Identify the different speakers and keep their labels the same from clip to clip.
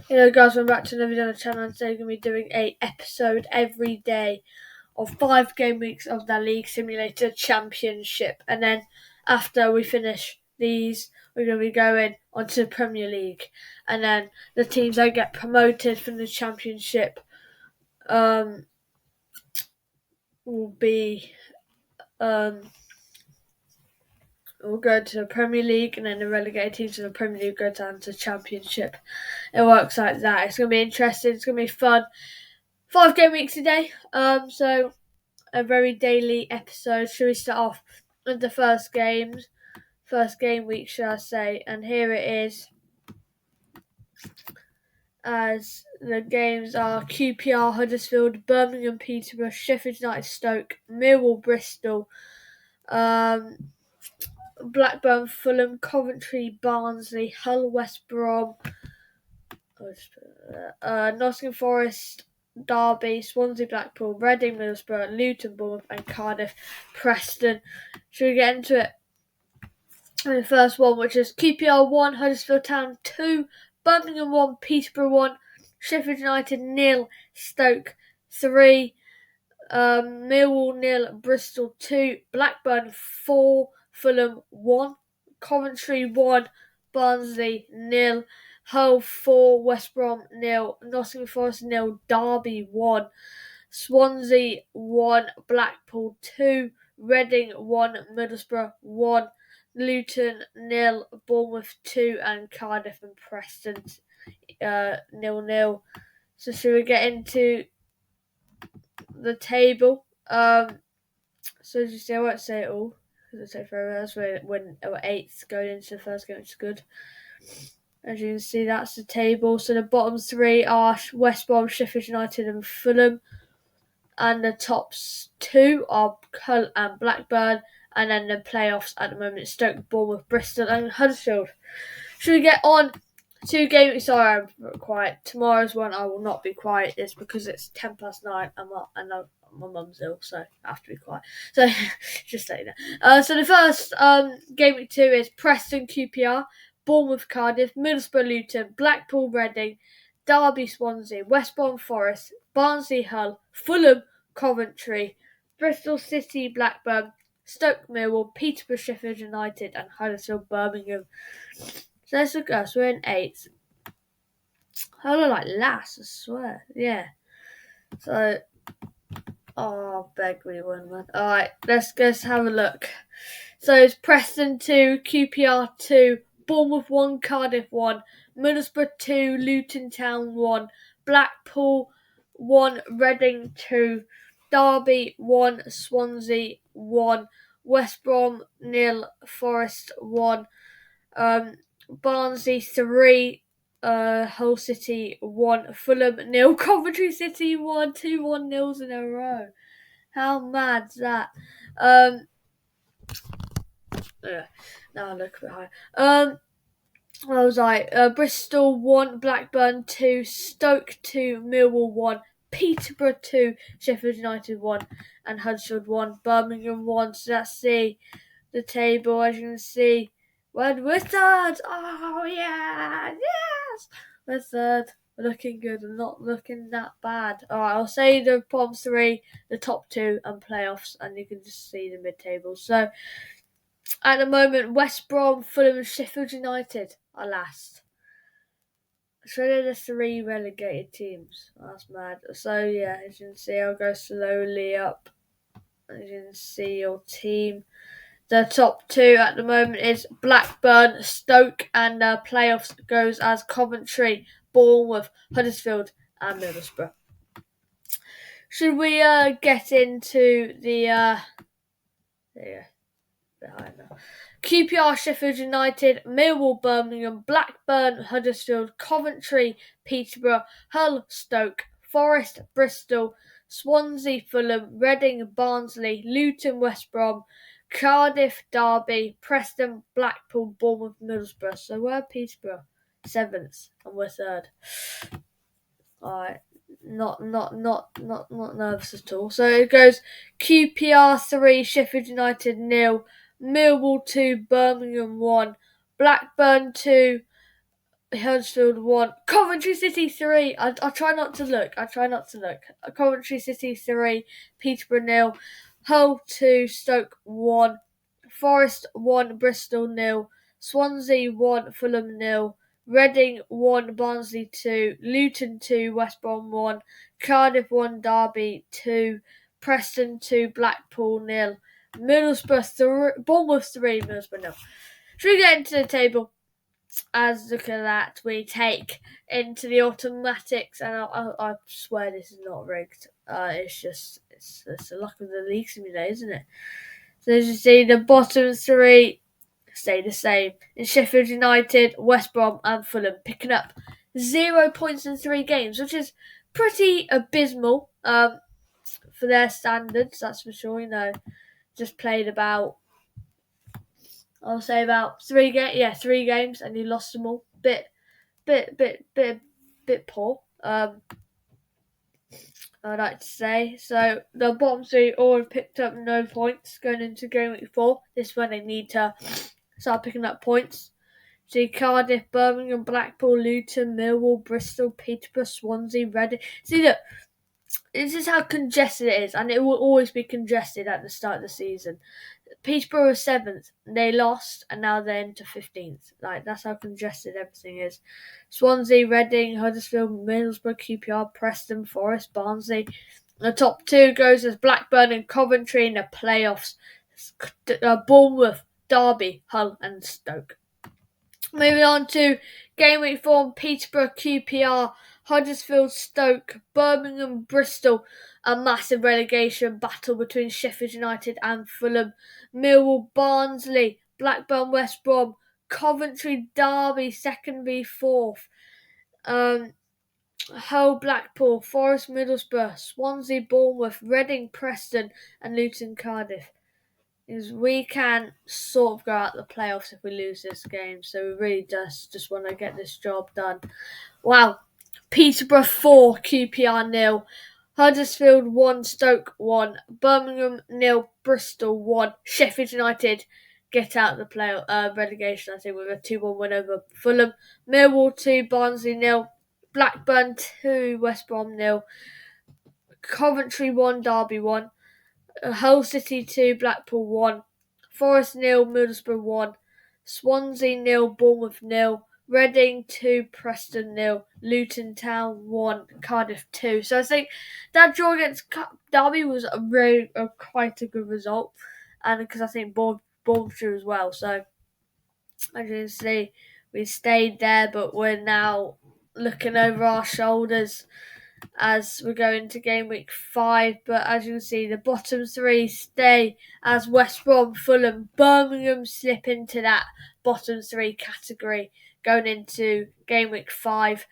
Speaker 1: Hello guys, welcome back to another video on the channel, and today I'm going to be doing an episode every day of 5 game weeks of the League Simulator Championship, and then after we finish these we're going to be going onto the Premier League, and then the teams that get promoted from the Championship will be we'll go to the Premier League, and then the relegated teams from the Premier League go down to the Championship. It works like that. It's going to be interesting. It's going to be fun. 5 game weeks a day. So a very daily episode. Should we start off with the first game week, should I say? And here it is. As the games are QPR, Huddersfield, Birmingham, Peterborough, Sheffield United, Stoke, Millwall, Bristol, Blackburn, Fulham, Coventry, Barnsley, Hull, West Brom, Nottingham Forest, Derby, Swansea, Blackpool, Reading, Middlesbrough, Luton, Bournemouth, and Cardiff, Preston. Should we get into it? The first one, which is QPR 1, Huddersfield Town 2, Birmingham 1, Peterborough 1, Sheffield United 0, Stoke 3, Millwall 0, Bristol 2, Blackburn 4, Fulham 1, Coventry 1, Barnsley 0, Hull 4, West Brom 0, Nottingham Forest 0, Derby 1, Swansea 1, Blackpool 2, Reading 1, Middlesbrough 1, Luton 0, Bournemouth 2, and Cardiff and Preston 0-0. So should we get into the table? So as you see, I won't say it all because it'll take forever. That's when we're 8th going into the first game, which is good. As you can see, that's the table. So the bottom 3 are West Brom, Sheffield United, and Fulham. And the top 2 are Hull and Blackburn. And then the playoffs at the moment is Stoke, Bournemouth, Bristol, and Huddersfield. Should we get on to game? Sorry, I'm quiet. Tomorrow's one I will not be quiet. It's because it's 9:10. My mum's ill, so I have to be quiet. So just saying that. So the first game week 2 is Preston QPR, Bournemouth Cardiff, Middlesbrough Luton, Blackpool Reading, Derby Swansea, West Brom Forest, Barnsley Hull, Fulham Coventry, Bristol City Blackburn, Stoke Millwall, Peterborough Sheffield United, and Huddersfield Birmingham. So let's look at us. We're in 8th. I look like last, I swear. Yeah. So, beg we won, man. Alright, let's have a look. So it's Preston 2, QPR 2, Bournemouth 1, Cardiff 1, Middlesbrough 2, Luton Town 1, Blackpool 1, Reading 2, Derby 1, Swansea 1, West Brom 0, Forest 1, Barnsley 3, Hull City 1, Fulham 0, Coventry City 1, 2 1-0s in a row. How mad's that? Now I look a bit high. I was like, Bristol 1, Blackburn 2, Stoke 2, Millwall 1, Peterborough 2, Sheffield United 1, and Huddersfield 1, Birmingham 1. So that's the table, as you can see. We're third! Oh, yeah! Yes! We're third. We're looking good. We're not looking that bad. Alright, I'll say the bottom 3, the top 2, and playoffs, and you can just see the mid-table. So, at the moment, West Brom, Fulham, and Sheffield United are last. So they're the 3 relegated teams. That's mad. So yeah, as you can see, I'll go slowly up. As you can see, your team. The top 2 at the moment is Blackburn, Stoke, and the playoffs goes as Coventry, Bournemouth, Huddersfield, and Middlesbrough. Should we get into the behind now. QPR, Sheffield United, Millwall, Birmingham, Blackburn, Huddersfield, Coventry, Peterborough, Hull, Stoke, Forest, Bristol, Swansea, Fulham, Reading, Barnsley, Luton, West Brom, Cardiff, Derby, Preston, Blackpool, Bournemouth, Middlesbrough. So we're Peterborough 7th, and we're 3rd. Alright. Not nervous at all. So it goes QPR 3, Sheffield United 0, Millwall 2, Birmingham 1, Blackburn 2, Huddersfield 1, Coventry City 3. I try not to look. Coventry City 3, Peterborough 0, Hull 2, Stoke 1, Forest 1, Bristol 0, Swansea 1, Fulham 0, Reading 1, Barnsley 2, Luton 2, West Brom 1, Cardiff 1, Derby 2, Preston 2, Blackpool 0, Middlesbrough 3, Bournemouth 3, Middlesbrough 0. Should we get into the table? As look at that, we take into the automatics, and I swear this is not rigged. It's the luck of the league simulator, isn't it? So as you see, the bottom three stay the same. In Sheffield United, West Brom, and Fulham picking up 0 points in 3 games, which is pretty abysmal for their standards. That's for sure. Just played about, I'll say about 3 games. Yeah, 3 games, and you lost them all. Bit poor. I'd like to say. So the bottom 3 all have picked up no points going into game week 4. This is when they need to start picking up points. See Cardiff, Birmingham, Blackpool, Luton, Millwall, Bristol, Peterborough, Swansea, Reading. See, look, this is how congested it is, and it will always be congested at the start of the season. Peterborough was 7th, they lost, and now they're into 15th. That's how congested everything is. Swansea, Reading, Huddersfield, Middlesbrough, QPR, Preston, Forest, Barnsley. The top 2 goes as Blackburn and Coventry in the playoffs. Bournemouth, Derby, Hull, and Stoke. Moving on to game week 4, Peterborough, QPR, Huddersfield, Stoke, Birmingham, Bristol. A massive relegation battle between Sheffield United and Fulham. Millwall, Barnsley, Blackburn, West Brom, Coventry, Derby, 2nd v 4th. Hull, Blackpool, Forest, Middlesbrough, Swansea, Bournemouth, Reading, Preston, and Luton, Cardiff. Is we can sort of go out the playoffs if we lose this game, so we really just want to get this job done. Wow. Peterborough 4, QPR 0, Huddersfield 1, Stoke 1, Birmingham 0, Bristol 1, Sheffield United get out of the relegation, I think, with a 2-1 win over Fulham. Millwall 2, Barnsley 0, Blackburn 2, West Brom 0, Coventry 1, Derby 1, Hull City 2, Blackpool 1, Forest 0, Middlesbrough 1, Swansea 0, Bournemouth 0, Reading 2, Preston 0, Luton Town 1, Cardiff 2. So I think that draw against Derby was quite a good result, and because I think Bournemouth drew as well. So as you can see, we stayed there, but we're now looking over our shoulders as we go into game week 5. But as you can see, the bottom 3 stay as West Brom, Fulham, Birmingham slip into that bottom 3 category going into game week 5.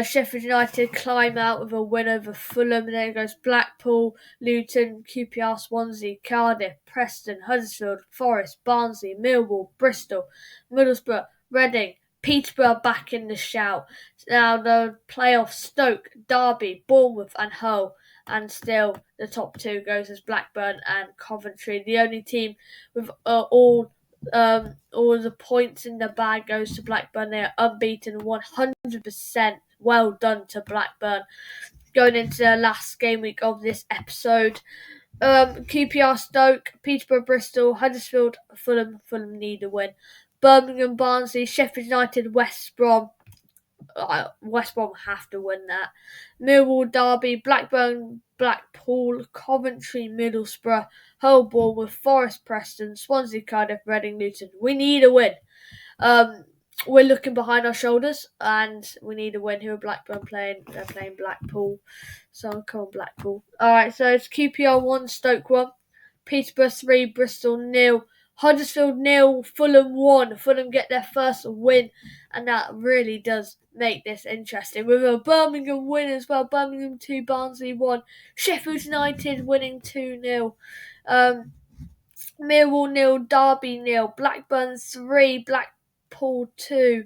Speaker 1: Sheffield United climb out with a win over Fulham, and then it goes Blackpool, Luton, QPR, Swansea, Cardiff, Preston, Huddersfield, Forest, Barnsley, Millwall, Bristol, Middlesbrough, Reading, Peterborough back in the shout. Now the playoffs: Stoke, Derby, Bournemouth, and Hull, and still the top 2 goes as Blackburn and Coventry. The only team with all the points in the bag goes to Blackburn. They are unbeaten, 100%. Well done to Blackburn. Going into the last game week of this episode, QPR, Stoke, Peterborough, Bristol, Huddersfield, Fulham need a win. Birmingham, Barnsley, Sheffield United, West Brom. West Brom have to win that. Millwall, Derby, Blackburn, Blackpool, Coventry, Middlesbrough, Hull, Bournemouth, Forest, Preston, Swansea, Cardiff, Reading, Luton. We need a win. We're looking behind our shoulders, and we need a win. Who are Blackburn playing? They're playing Blackpool. So come on, Blackpool. Alright, so it's QPR 1, Stoke 1, Peterborough 3, Bristol 0, Huddersfield 0, Fulham 1. Fulham get their first win, and that really does make this interesting. With a Birmingham win as well. Birmingham 2, Barnsley 1. Sheffield United winning 2-0. Millwall 0, Derby 0. Blackburn 3, Blackpool 2.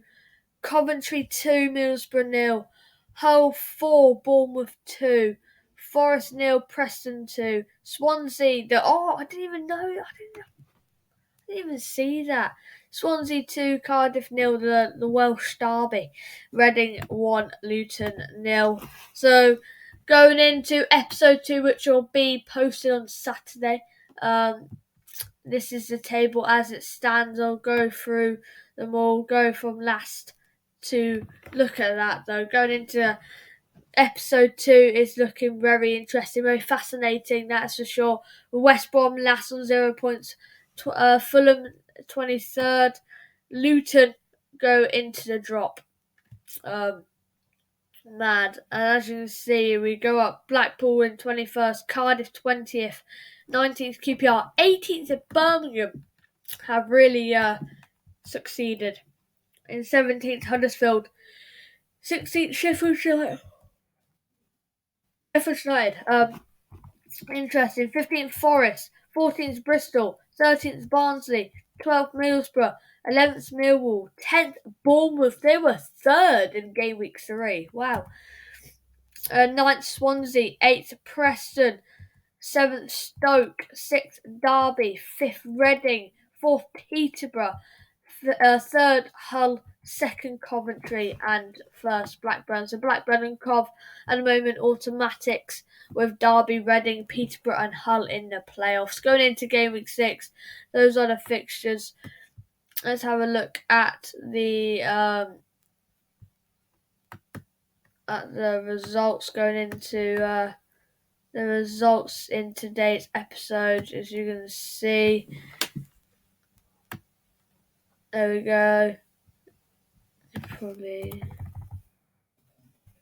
Speaker 1: Coventry 2, Middlesbrough 0. Hull 4, Bournemouth 2. Forest 0, Preston 2. Swansea, I didn't even know. I didn't even see that. Swansea 2, Cardiff 0, the Welsh derby. Reading 1, Luton 0. So going into episode 2, which will be posted on Saturday. This is the table as it stands. I'll go through them all, go from last to look at that though. Going into episode 2 is looking very interesting, very fascinating, that's for sure. West Brom last on 0 points, Fulham 23rd, Luton go into the drop. Mad. And as you can see, we go up Blackpool in 21st, Cardiff 20th, 19th QPR, 18th at Birmingham have really succeeded. In 17th, Huddersfield, 16th, Sheffield United. Interesting. 15th, Forest, 14th, Bristol, 13th, Barnsley, 12th, Middlesbrough, 11th, Millwall, 10th, Bournemouth. They were 3rd in game week 3. Wow. 9th, Swansea, 8th, Preston, 7th, Stoke, 6th, Derby, 5th, Reading, 4th, Peterborough, 3rd, Hull, 2nd, Coventry, and 1st, Blackburn. So Blackburn and Cov at the moment automatics with Derby, Reading, Peterborough, and Hull in the playoffs. Going into game week 6, those are the fixtures. Let's have a look at the results going into the results in today's episode. As you can see, there we go. Probably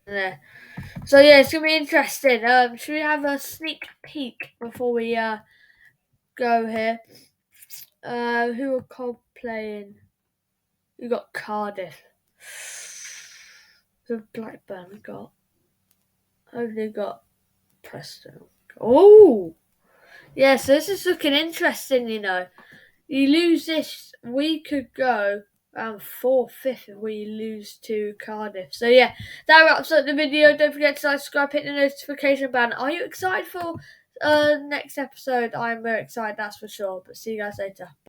Speaker 1: there. So yeah, it's gonna be interesting. Should we have a sneak peek before we go here? Who are Cobb playing? We got Cardiff. The Blackburn got. Only got Preston. Oh, yeah. So this is looking interesting. You lose this, we could go around 4th, 5th if we lose to Cardiff. So yeah, that wraps up the video. Don't forget to like, subscribe, hit the notification button. Are you excited for next episode? I'm very excited, that's for sure. But see you guys later.